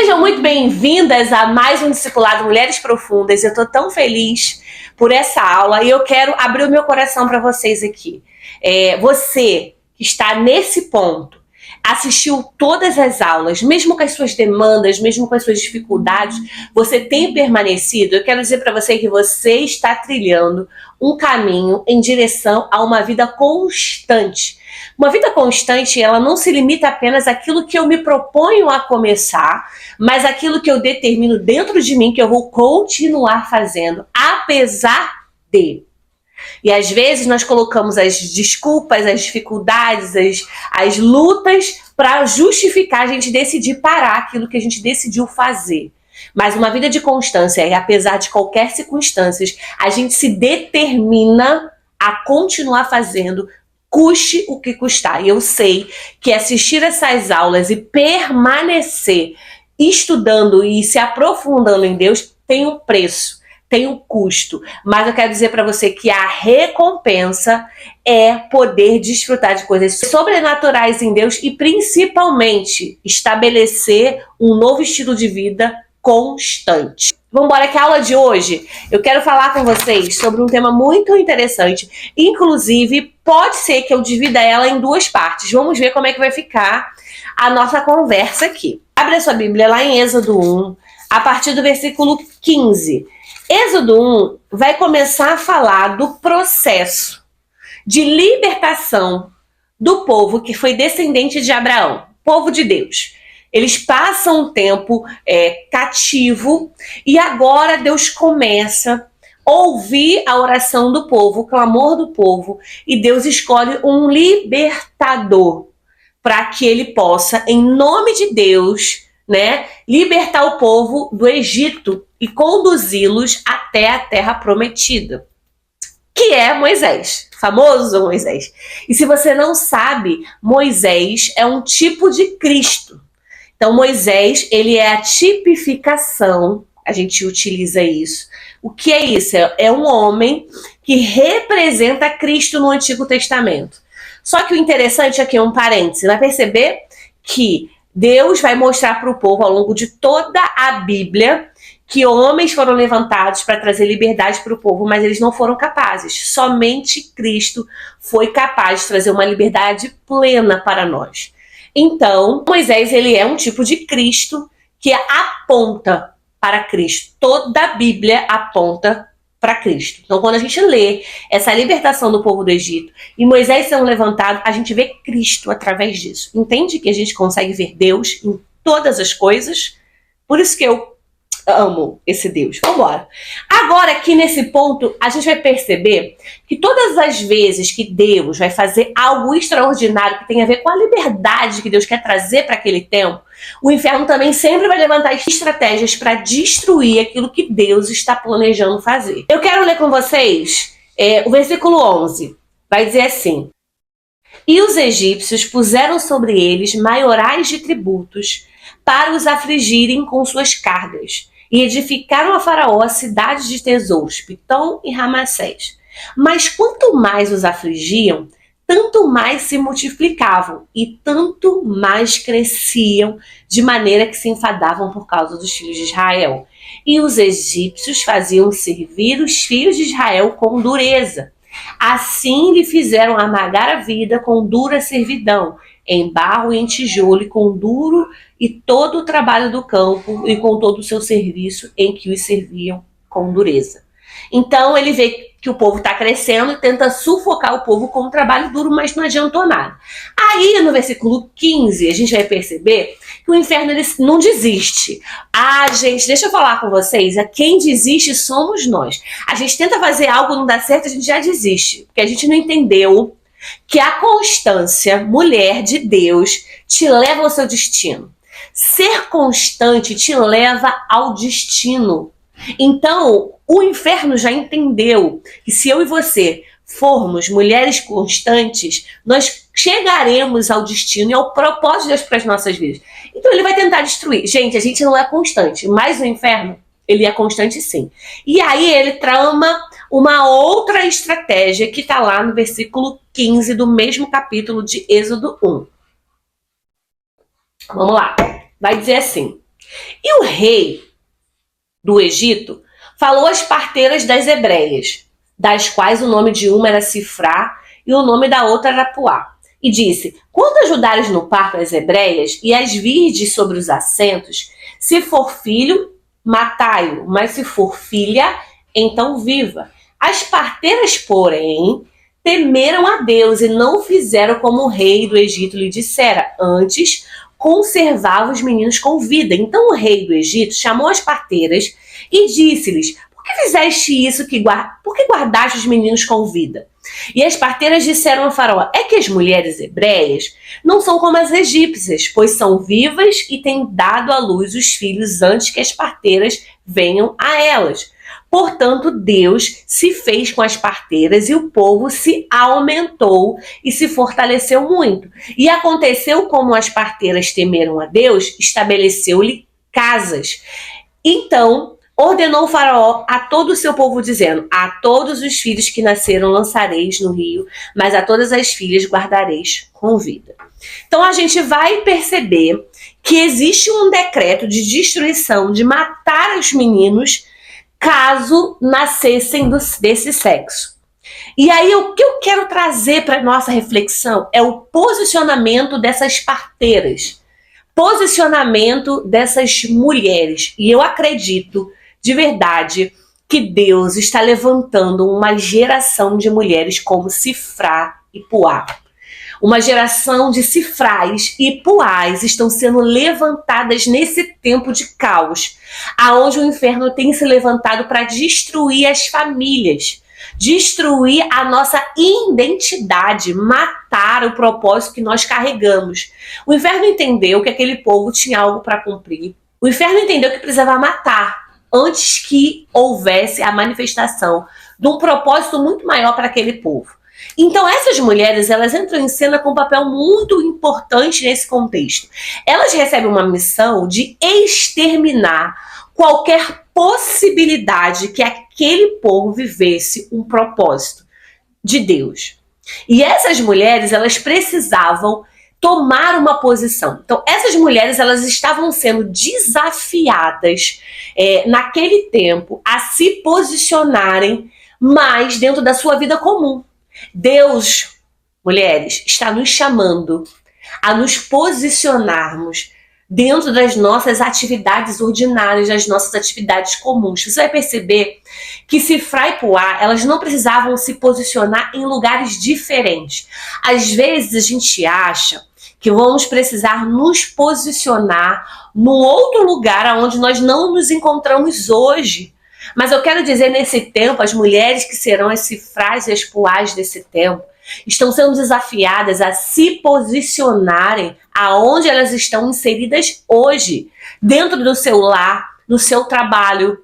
Sejam muito bem-vindas a mais um Discipulado Mulheres Profundas. Eu estou tão feliz por essa aula e eu quero abrir o meu coração para vocês aqui. Você que está nesse ponto, assistiu todas as aulas, mesmo com as suas demandas, mesmo com as suas dificuldades, você tem permanecido. Eu quero dizer para você que você está trilhando um caminho em direção a uma vida constante. Uma vida constante, ela não se limita apenas àquilo que eu me proponho a começar, mas àquilo que eu determino dentro de mim que eu vou continuar fazendo, apesar de. E às vezes nós colocamos as desculpas, as dificuldades, as lutas para justificar a gente decidir parar aquilo que a gente decidiu fazer. Mas uma vida de constância, e apesar de qualquer circunstância, a gente se determina a continuar fazendo, custe o que custar. E eu sei que assistir essas aulas e permanecer estudando e se aprofundando em Deus tem um preço, tem um custo. Mas eu quero dizer para você que a recompensa é poder desfrutar de coisas sobrenaturais em Deus e principalmente estabelecer um novo estilo de vida constante. Vamos embora que a aula de hoje eu quero falar com vocês sobre um tema muito interessante. Inclusive, pode ser que eu divida ela em duas partes. Vamos ver como é que vai ficar a nossa conversa aqui. Abre a sua Bíblia lá em Êxodo 1, a partir do versículo 15. Êxodo 1 vai começar a falar do processo de libertação do povo que foi descendente de Abraão, povo de Deus. Eles passam um tempo cativo e agora Deus começa a ouvir a oração do povo, o clamor do povo, e Deus escolhe um libertador para que ele possa, em nome de Deus, libertar o povo do Egito e conduzi-los até a terra prometida, que é Moisés, famoso Moisés. E se você não sabe, Moisés é um tipo de Cristo. Então, Moisés, ele é a tipificação, a gente utiliza isso. O que é isso? É um homem que representa Cristo no Antigo Testamento. Só que o interessante aqui é um parêntese, vai perceber que Deus vai mostrar para o povo ao longo de toda a Bíblia que homens foram levantados para trazer liberdade para o povo, mas eles não foram capazes. Somente Cristo foi capaz de trazer uma liberdade plena para nós. Então, Moisés, ele é um tipo de Cristo que aponta para Cristo. Toda a Bíblia aponta para Cristo. Então, quando a gente lê essa libertação do povo do Egito e Moisés sendo levantado, a gente vê Cristo através disso. Entende que a gente consegue ver Deus em todas as coisas? Por isso que eu amo esse Deus. Vamos embora. Agora, aqui nesse ponto, a gente vai perceber que todas as vezes que Deus vai fazer algo extraordinário que tem a ver com a liberdade que Deus quer trazer para aquele tempo, o inferno também sempre vai levantar estratégias para destruir aquilo que Deus está planejando fazer. Eu quero ler com vocês o versículo 11. Vai dizer assim: E os egípcios puseram sobre eles maiorais de tributos para os afligirem com suas cargas, e edificaram a Faraó cidades de tesouros, Pitom e Ramassés. Mas quanto mais os afligiam, tanto mais se multiplicavam e tanto mais cresciam, de maneira que se enfadavam por causa dos filhos de Israel. E os egípcios faziam servir os filhos de Israel com dureza. Assim lhe fizeram amargar a vida com dura servidão, em barro e em tijolo, e com duro e todo o trabalho do campo, e com todo o seu serviço em que os serviam com dureza. Então ele vê que o povo está crescendo e tenta sufocar o povo com um trabalho duro, mas não adiantou nada. Aí no versículo 15 a gente vai perceber que o inferno ele não desiste. Gente, deixa eu falar com vocês, quem desiste somos nós. A gente tenta fazer algo, não dá certo, a gente já desiste, porque a gente não entendeu que a constância, mulher de Deus, te leva ao seu destino. Ser constante te leva ao destino. Então, o inferno já entendeu que se eu e você formos mulheres constantes, nós chegaremos ao destino e ao propósito de Deus para as nossas vidas. Então, ele vai tentar destruir. Gente, a gente não é constante, mas o inferno, ele é constante sim. E aí ele trama uma outra estratégia que está lá no versículo 15 do mesmo capítulo de Êxodo 1. Vamos lá. Vai dizer assim: E o rei do Egito falou às parteiras das hebreias, das quais o nome de uma era Sifrá e o nome da outra era Puá. E disse: quando ajudares no parto as hebreias e as virdes sobre os assentos, se for filho, matai-o, mas se for filha, então viva. As parteiras, porém, temeram a Deus e não fizeram como o rei do Egito lhe dissera, antes conservava os meninos com vida. Então o rei do Egito chamou as parteiras e disse-lhes: por que fizeste isso? Por que guardaste os meninos com vida? E as parteiras disseram ao faraó: é que as mulheres hebreias não são como as egípcias, pois são vivas e têm dado à luz os filhos antes que as parteiras venham a elas. Portanto, Deus se fez com as parteiras e o povo se aumentou e se fortaleceu muito. E aconteceu como as parteiras temeram a Deus, estabeleceu-lhe casas. Então, ordenou o faraó a todo o seu povo, dizendo: a todos os filhos que nasceram lançareis no rio, mas a todas as filhas guardareis com vida. Então a gente vai perceber que existe um decreto de destruição, de matar os meninos caso nascessem desse sexo. E aí o que eu quero trazer para nossa reflexão é o posicionamento dessas parteiras, posicionamento dessas mulheres. E eu acredito de verdade que Deus está levantando uma geração de mulheres como Sifrá e Puá. Uma geração de Sifrás e Puás estão sendo levantadas nesse tempo de caos, aonde o inferno tem se levantado para destruir as famílias, destruir a nossa identidade, matar o propósito que nós carregamos. O inferno entendeu que aquele povo tinha algo para cumprir. O inferno entendeu que precisava matar antes que houvesse a manifestação de um propósito muito maior para aquele povo. Então essas mulheres, elas entram em cena com um papel muito importante nesse contexto. Elas recebem uma missão de exterminar qualquer possibilidade que aquele povo vivesse um propósito de Deus. E essas mulheres, elas precisavam tomar uma posição. Então essas mulheres, elas estavam sendo desafiadas naquele tempo a se posicionarem mais dentro da sua vida comum. Deus, mulheres, está nos chamando a nos posicionarmos dentro das nossas atividades ordinárias, das nossas atividades comuns. Você vai perceber que Sifrá e Puá, elas não precisavam se posicionar em lugares diferentes. Às vezes a gente acha que vamos precisar nos posicionar num outro lugar onde nós não nos encontramos hoje. Mas eu quero dizer, nesse tempo, as mulheres que serão as Sifrás e as Puás desse tempo estão sendo desafiadas a se posicionarem aonde elas estão inseridas hoje, dentro do seu lar, no seu trabalho,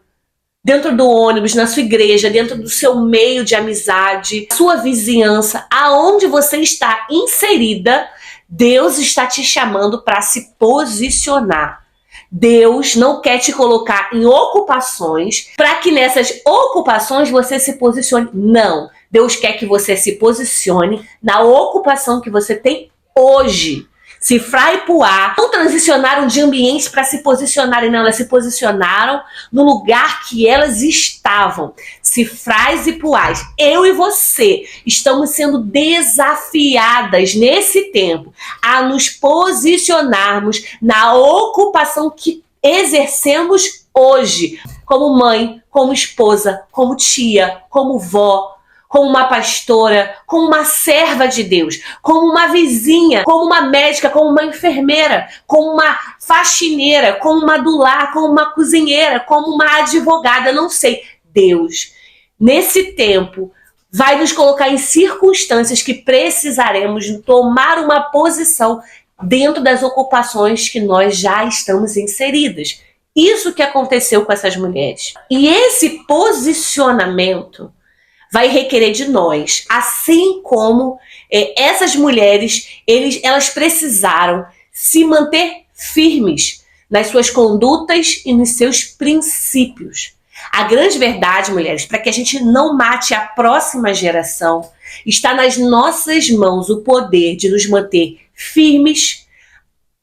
dentro do ônibus, na sua igreja, dentro do seu meio de amizade, sua vizinhança, aonde você está inserida, Deus está te chamando para se posicionar. Deus não quer te colocar em ocupações para que nessas ocupações você se posicione. Não. Deus quer que você se posicione na ocupação que você tem hoje. Sifrá e Puá não transicionaram de ambientes para se posicionarem, não. Elas se posicionaram no lugar que elas estavam. Sifrás e Puás, eu e você estamos sendo desafiadas nesse tempo a nos posicionarmos na ocupação que exercemos hoje, como mãe, como esposa, como tia, como vó, como uma pastora, como uma serva de Deus, como uma vizinha, como uma médica, como uma enfermeira, como uma faxineira, como uma dulá, como uma cozinheira, como uma advogada, não sei. Deus, nesse tempo, vai nos colocar em circunstâncias que precisaremos tomar uma posição dentro das ocupações que nós já estamos inseridas. Isso que aconteceu com essas mulheres. E esse posicionamento vai requerer de nós, assim como essas mulheres, elas precisaram se manter firmes nas suas condutas e nos seus princípios. A grande verdade, mulheres, para que a gente não mate a próxima geração, está nas nossas mãos o poder de nos manter firmes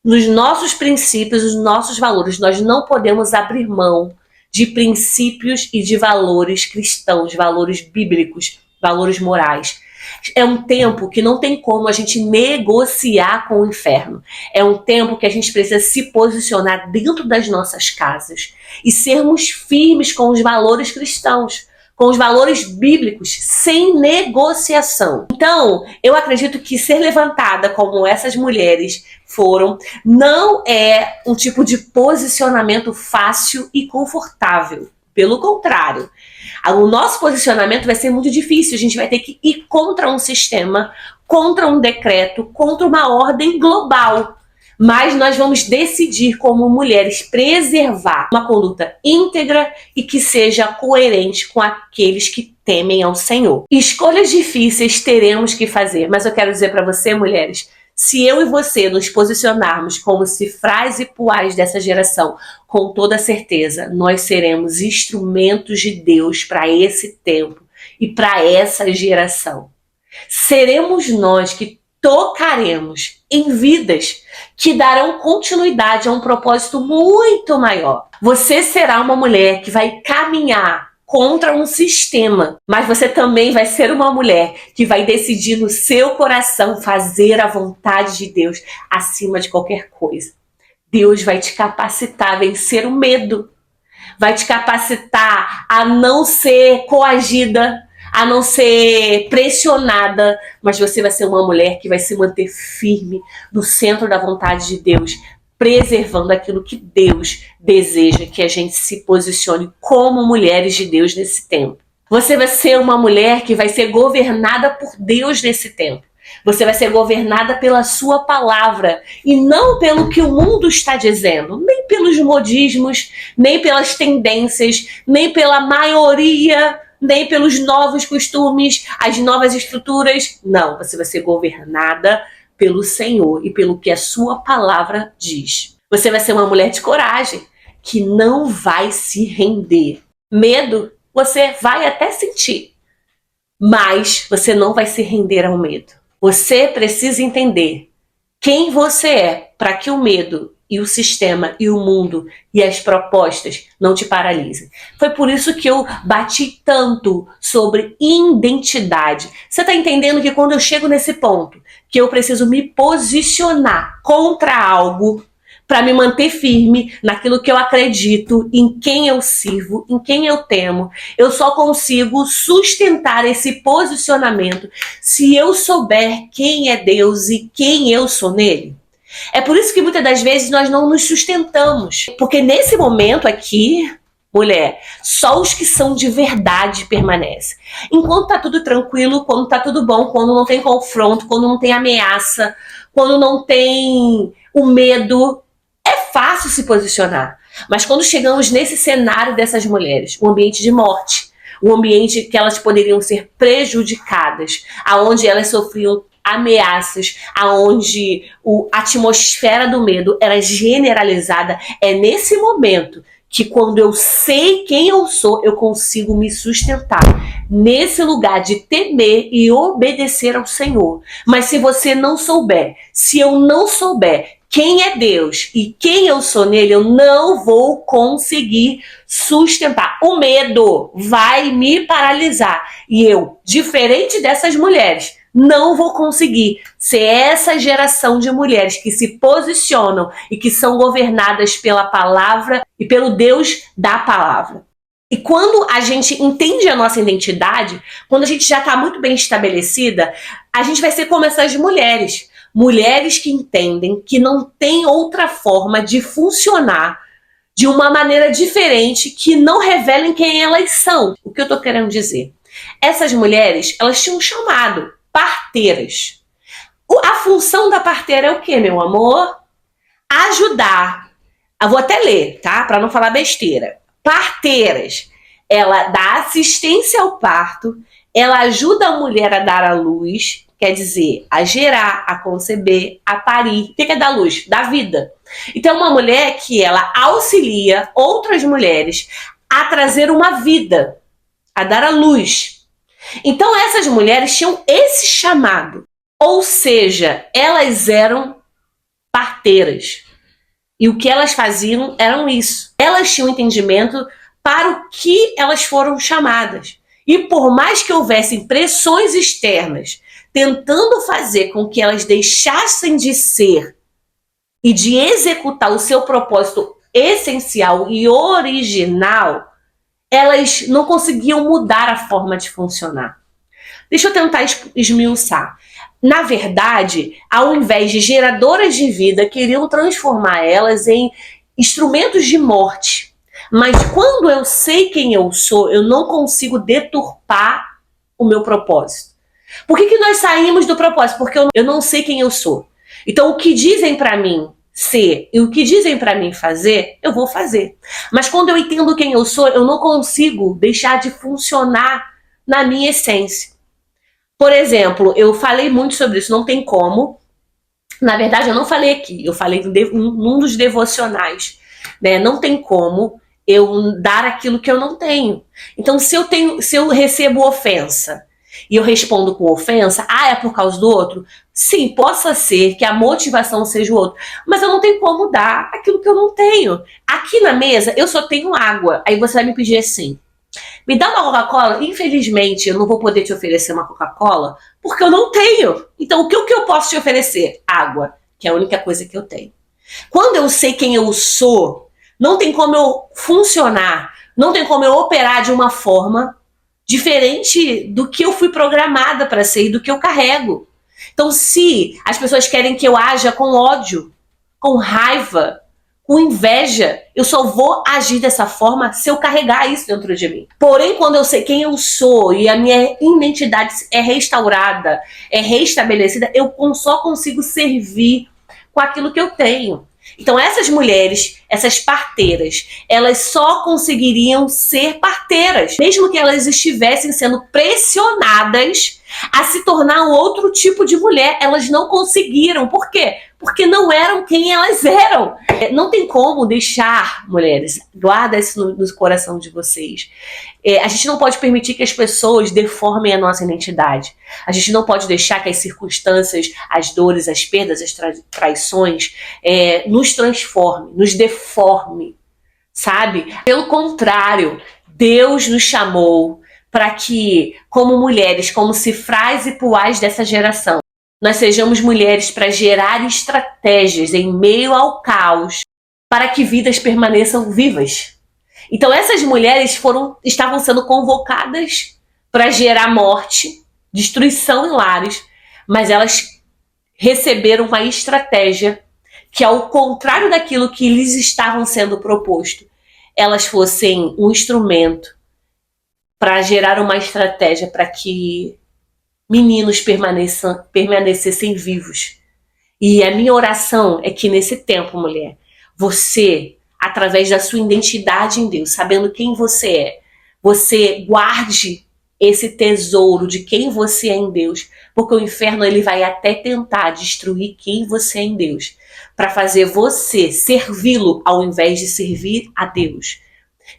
nos nossos princípios, nos nossos valores. Nós não podemos abrir mão de princípios e de valores cristãos, valores bíblicos, valores morais. É um tempo que não tem como a gente negociar com o inferno. É um tempo que a gente precisa se posicionar dentro das nossas casas e sermos firmes com os valores cristãos, com os valores bíblicos, sem negociação. Então, eu acredito que ser levantada como essas mulheres foram, não é um tipo de posicionamento fácil e confortável. Pelo contrário, o nosso posicionamento vai ser muito difícil. A gente vai ter que ir contra um sistema, contra um decreto, contra uma ordem global. Mas nós vamos decidir, como mulheres, preservar uma conduta íntegra e que seja coerente com aqueles que temem ao Senhor. Escolhas difíceis teremos que fazer, mas eu quero dizer para você, mulheres, se eu e você nos posicionarmos como cifrais e puais dessa geração, com toda certeza, nós seremos instrumentos de Deus para esse tempo e para essa geração. Seremos nós que tocaremos em vidas que darão continuidade a um propósito muito maior. Você será uma mulher que vai caminhar contra um sistema, mas você também vai ser uma mulher que vai decidir no seu coração fazer a vontade de Deus acima de qualquer coisa. Deus vai te capacitar a vencer o medo, vai te capacitar a não ser coagida, a não ser pressionada, mas você vai ser uma mulher que vai se manter firme no centro da vontade de Deus, preservando aquilo que Deus deseja que a gente se posicione como mulheres de Deus nesse tempo. Você vai ser uma mulher que vai ser governada por Deus nesse tempo. Você vai ser governada pela sua palavra e não pelo que o mundo está dizendo, nem pelos modismos, nem pelas tendências, nem pela maioria, nem pelos novos costumes, as novas estruturas. Não, você vai ser governada pelo Senhor e pelo que a sua palavra diz. Você vai ser uma mulher de coragem, que não vai se render. Medo, você vai até sentir, mas você não vai se render ao medo. Você precisa entender quem você é para que o medo e o sistema e o mundo e as propostas não te paralisem. Foi por isso que eu bati tanto sobre identidade. Você está entendendo que quando eu chego nesse ponto, que eu preciso me posicionar contra algo para me manter firme naquilo que eu acredito, em quem eu sirvo, em quem eu temo, eu só consigo sustentar esse posicionamento se eu souber quem é Deus e quem eu sou nele. É por isso que muitas das vezes nós não nos sustentamos. Porque nesse momento aqui, mulher, só os que são de verdade permanecem. Enquanto tá tudo tranquilo, quando tá tudo bom, quando não tem confronto, quando não tem ameaça, quando não tem o medo, é fácil se posicionar. Mas quando chegamos nesse cenário dessas mulheres, um ambiente de morte, um ambiente que elas poderiam ser prejudicadas, aonde elas sofriam ameaças, aonde a atmosfera do medo era generalizada, é nesse momento que quando eu sei quem eu sou, eu consigo me sustentar nesse lugar de temer e obedecer ao Senhor. Mas se você não souber, se eu não souber quem é Deus e quem eu sou nele, eu não vou conseguir sustentar. O medo vai me paralisar. E eu, diferente dessas mulheres, não vou conseguir ser essa geração de mulheres que se posicionam e que são governadas pela palavra e pelo Deus da palavra. E quando a gente entende a nossa identidade, quando a gente já está muito bem estabelecida, a gente vai ser como essas mulheres. Mulheres que entendem que não tem outra forma de funcionar de uma maneira diferente que não revelem quem elas são. O que eu estou querendo dizer? Essas mulheres, elas tinham um chamado, parteiras. A função da parteira é o quê, meu amor? Ajudar. Eu vou até ler, tá? Para não falar besteira. Parteiras. Ela dá assistência ao parto, ela ajuda a mulher a dar à luz, quer dizer, a gerar, a conceber, a parir. O que é dar luz? Da vida. Então, uma mulher que ela auxilia outras mulheres a trazer uma vida, a dar à luz. Então, essas mulheres tinham esse chamado. Ou seja, elas eram parteiras. E o que elas faziam eram isso. Elas tinham entendimento para o que elas foram chamadas. E por mais que houvessem pressões externas tentando fazer com que elas deixassem de ser e de executar o seu propósito essencial e original, elas não conseguiam mudar a forma de funcionar. Deixa eu tentar esmiuçar. Na verdade, ao invés de geradoras de vida, queriam transformar elas em instrumentos de morte. Mas quando eu sei quem eu sou, eu não consigo deturpar o meu propósito. Por que nós saímos do propósito? Porque eu não sei quem eu sou. Então, o que dizem para mim ser e o que dizem para mim fazer, eu vou fazer. Mas quando eu entendo quem eu sou, eu não consigo deixar de funcionar na minha essência. Por exemplo, eu falei muito sobre isso, não tem como. Na verdade, eu não falei aqui, eu falei num dos devocionais, né? Não tem como eu dar aquilo que eu não tenho. Então, se eu recebo ofensa e eu respondo com ofensa, é por causa do outro? Sim, possa ser que a motivação seja o outro, mas eu não tenho como dar aquilo que eu não tenho. Aqui na mesa, eu só tenho água. Aí você vai me pedir assim: me dá uma Coca-Cola? Infelizmente, eu não vou poder te oferecer uma Coca-Cola porque eu não tenho. Então, o que eu posso te oferecer? Água, que é a única coisa que eu tenho. Quando eu sei quem eu sou, não tem como eu funcionar, não tem como eu operar de uma forma diferente do que eu fui programada para ser e do que eu carrego. Então, se as pessoas querem que eu haja com ódio, com raiva, com inveja, eu só vou agir dessa forma se eu carregar isso dentro de mim. Porém, quando eu sei quem eu sou e a minha identidade é restaurada, é restabelecida, eu só consigo servir com aquilo que eu tenho. Então, essas mulheres, essas parteiras, elas só conseguiriam ser parteiras, mesmo que elas estivessem sendo pressionadas a se tornar um outro tipo de mulher. Elas não conseguiram. Por quê? Porque não eram quem elas eram. Não tem como deixar, mulheres, guarda isso no coração de vocês. A gente não pode permitir que as pessoas deformem a nossa identidade. A gente não pode deixar que as circunstâncias, as dores, as perdas, as traições nos transforme, nos deforme, sabe? Pelo contrário, Deus nos chamou para que, como mulheres, como cifrais e puais dessa geração, nós sejamos mulheres para gerar estratégias em meio ao caos para que vidas permaneçam vivas. Então essas mulheres estavam sendo convocadas para gerar morte, destruição em lares, mas elas receberam uma estratégia que, ao contrário daquilo que lhes estavam sendo proposto, elas fossem um instrumento para gerar uma estratégia para que meninos permanecessem vivos. E a minha oração é que nesse tempo, mulher, você, através da sua identidade em Deus, sabendo quem você é, você guarde esse tesouro de quem você é em Deus, porque o inferno ele vai até tentar destruir quem você é em Deus, para fazer você servi-lo ao invés de servir a Deus.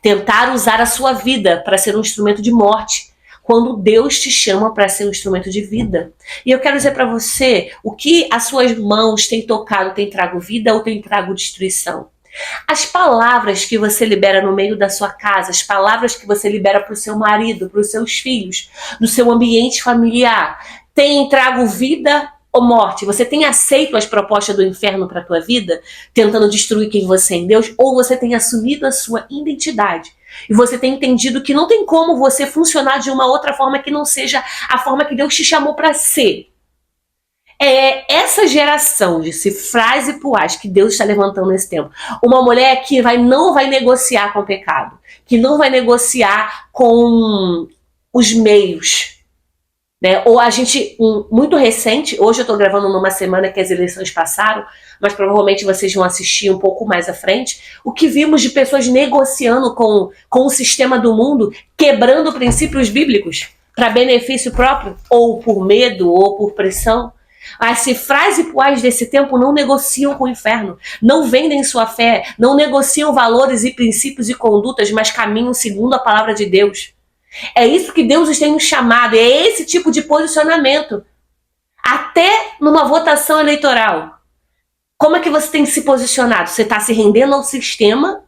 Tentar usar a sua vida para ser um instrumento de morte, quando Deus te chama para ser um instrumento de vida. E eu quero dizer para você, o que as suas mãos têm tocado tem trago vida ou tem trago destruição? As palavras que você libera no meio da sua casa, as palavras que você libera para o seu marido, para os seus filhos, no seu ambiente familiar, têm trago vida ou morte? Você tem aceito as propostas do inferno para a tua vida, tentando destruir quem você é em Deus, ou você tem assumido a sua identidade? E você tem entendido que não tem como você funcionar de uma outra forma que não seja a forma que Deus te chamou para ser. É essa geração de cifrais e puais que Deus está levantando nesse tempo. Uma mulher que não vai negociar com o pecado, que não vai negociar com os meios. Né? Ou a gente, muito recente, hoje eu estou gravando numa semana que as eleições passaram, mas provavelmente vocês vão assistir um pouco mais à frente, o que vimos de pessoas negociando com o sistema do mundo, quebrando princípios bíblicos para benefício próprio, ou por medo, ou por pressão. As cifrais e puais desse tempo não negociam com o inferno, não vendem sua fé, não negociam valores e princípios e condutas, mas caminham segundo a palavra de Deus. É isso que Deus tem nos chamado, é esse tipo de posicionamento. Até numa votação eleitoral. Como é que você tem se posicionado? Você está se rendendo ao sistema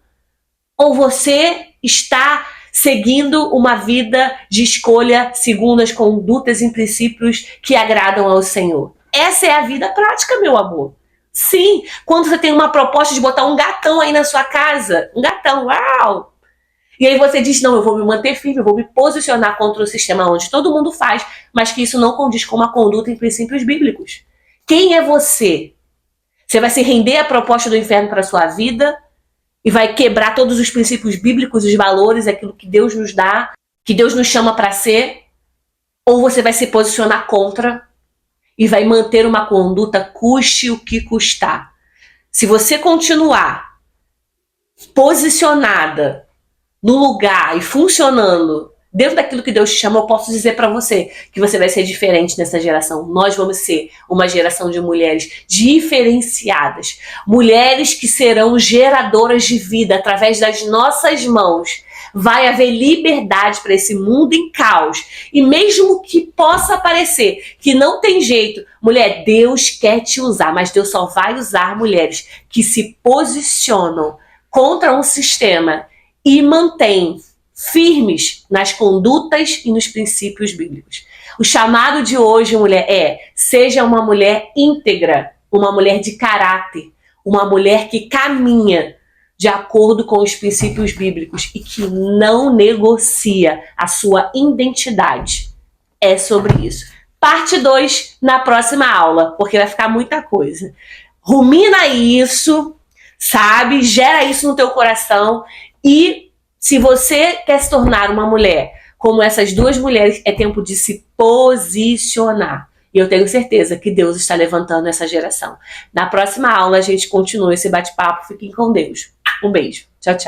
ou você está seguindo uma vida de escolha segundo as condutas e princípios que agradam ao Senhor? Essa é a vida prática, meu amor. Sim, quando você tem uma proposta de botar um gatão aí na sua casa, um gatão, uau! E aí você diz, não, eu vou me manter firme, eu vou me posicionar contra o sistema onde todo mundo faz, mas que isso não condiz com uma conduta em princípios bíblicos. Quem é você? Você vai se render à proposta do inferno para a sua vida e vai quebrar todos os princípios bíblicos, os valores, aquilo que Deus nos dá, que Deus nos chama para ser? Ou você vai se posicionar contra e vai manter uma conduta custe o que custar? Se você continuar posicionada no lugar e funcionando dentro daquilo que Deus te chama, eu posso dizer para você que você vai ser diferente nessa geração. Nós vamos ser uma geração de mulheres diferenciadas. Mulheres que serão geradoras de vida através das nossas mãos. Vai haver liberdade para esse mundo em caos. E mesmo que possa parecer que não tem jeito, mulher, Deus quer te usar, mas Deus só vai usar mulheres que se posicionam contra um sistema e mantêm firmes nas condutas e nos princípios bíblicos. O chamado de hoje, mulher, seja uma mulher íntegra, uma mulher de caráter, uma mulher que caminha de acordo com os princípios bíblicos e que não negocia a sua identidade. É sobre isso. Parte 2 na próxima aula, porque vai ficar muita coisa. Rumina isso, sabe? Gera isso no teu coração e se você quer se tornar uma mulher como essas duas mulheres, é tempo de se posicionar. E eu tenho certeza que Deus está levantando essa geração. Na próxima aula a gente continua esse bate-papo. Fiquem com Deus. Um beijo. Tchau, tchau.